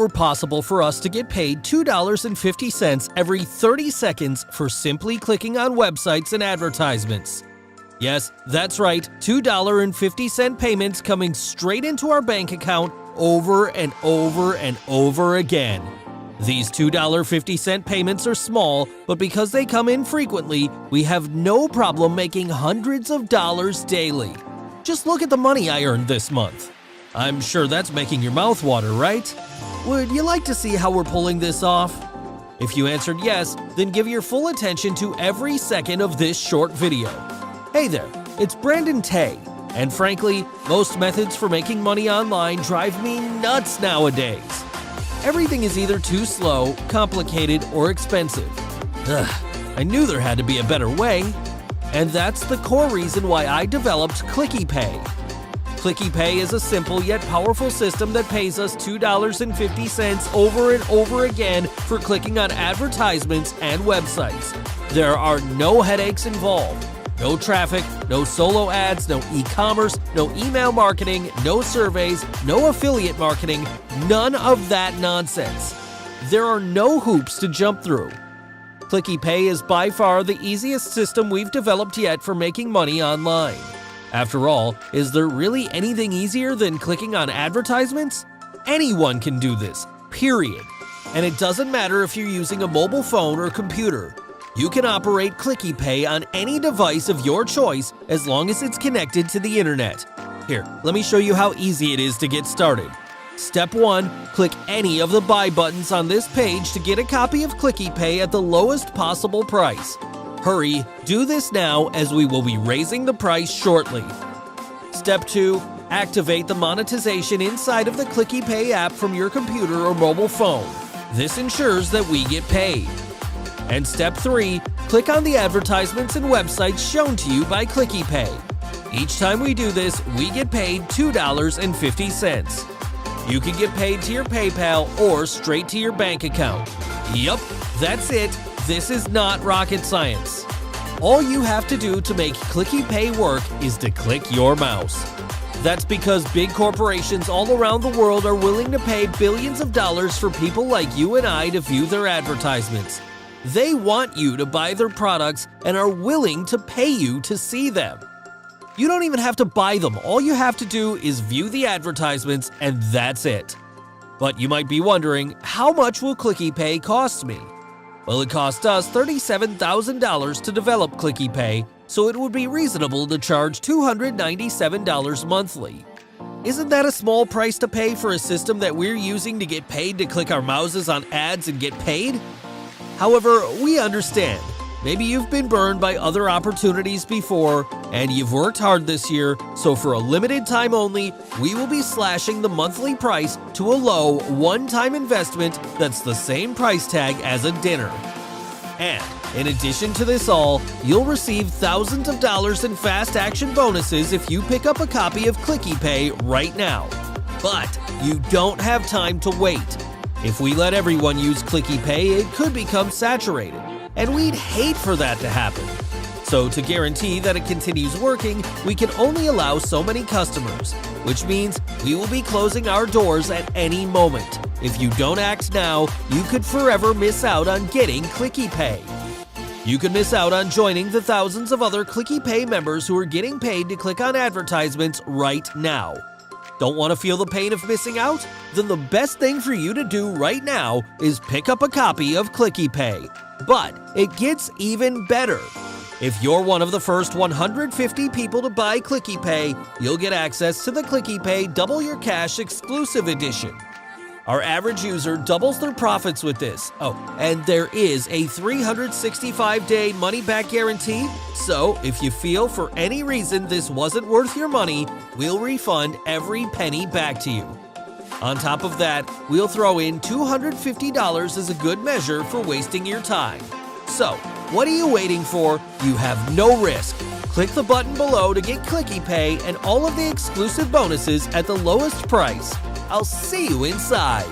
were possible for us to get paid $2.50 every 30 seconds for simply clicking on websites and advertisements. Yes, that's right, $2.50 payments coming straight into our bank account over and over and over again. These $2.50 payments are small, but because they come in frequently, we have no problem making hundreds of dollars daily. Just look at the money I earned this month. I'm sure that's making your mouth water, right? Would you like to see how we're pulling this off? If you answered yes, then give your full attention to every second of this short video. Hey there, it's Brandon Tay, and frankly, most methods for making money online drive me nuts nowadays. Everything is either too slow, complicated, or expensive. I knew there had to be a better way. And that's the core reason why I developed ClickyPay. ClickyPay is a simple yet powerful system that pays us $2.50 over and over again for clicking on advertisements and websites. There are no headaches involved. No traffic, no solo ads, no e-commerce, no email marketing, no surveys, no affiliate marketing, none of that nonsense. There are no hoops to jump through. ClickyPay is by far the easiest system we've developed yet for making money online. After all, is there really anything easier than clicking on advertisements? Anyone can do this, period. And it doesn't matter if you're using a mobile phone or computer. You can operate ClickyPay on any device of your choice as long as it's connected to the internet. Here, let me show you how easy it is to get started. Step 1. Click any of the buy buttons on this page to get a copy of ClickyPay at the lowest possible price. Hurry, do this now as we will be raising the price shortly. Step 2. Activate the monetization inside of the ClickyPay app from your computer or mobile phone. This ensures that we get paid. And Step 3. Click on the advertisements and websites shown to you by ClickyPay. Each time we do this, we get paid $2.50. You can get paid to your PayPal or straight to your bank account. Yup, that's it. This is not rocket science. All you have to do to make ClickyPay work is to click your mouse. That's because big corporations all around the world are willing to pay billions of dollars for people like you and I to view their advertisements. They want you to buy their products and are willing to pay you to see them. You don't even have to buy them. All you have to do is view the advertisements, and that's it. But you might be wondering, how much will ClickyPay cost me? Well, it cost us $37,000 to develop ClickyPay, so it would be reasonable to charge $297 monthly. Isn't that a small price to pay for a system that we're using to get paid to click our mouses on ads and get paid? However, we understand. Maybe you've been burned by other opportunities before, and you've worked hard this year, so for a limited time only, we will be slashing the monthly price to a low, one-time investment that's the same price tag as a dinner. And in addition to this all, you'll receive thousands of dollars in fast action bonuses if you pick up a copy of ClickyPay right now. But you don't have time to wait. If we let everyone use ClickyPay, it could become saturated. And we'd hate for that to happen. So to guarantee that it continues working, we can only allow so many customers, which means we will be closing our doors at any moment. If you don't act now, you could forever miss out on getting ClickyPay. You could miss out on joining the thousands of other ClickyPay members who are getting paid to click on advertisements right now. Don't want to feel the pain of missing out? Then the best thing for you to do right now is pick up a copy of ClickyPay. But it gets even better. If you're one of the first 150 people to buy ClickyPay, you'll get access to the ClickyPay Double Your Cash Exclusive Edition. Our average user doubles their profits with this. Oh, and there is a 365-day money-back guarantee, so if you feel for any reason this wasn't worth your money, we'll refund every penny back to you. On top of that, we'll throw in $250 as a good measure for wasting your time. So, what are you waiting for? You have no risk. Click the button below to get ClickyPay and all of the exclusive bonuses at the lowest price. I'll see you inside.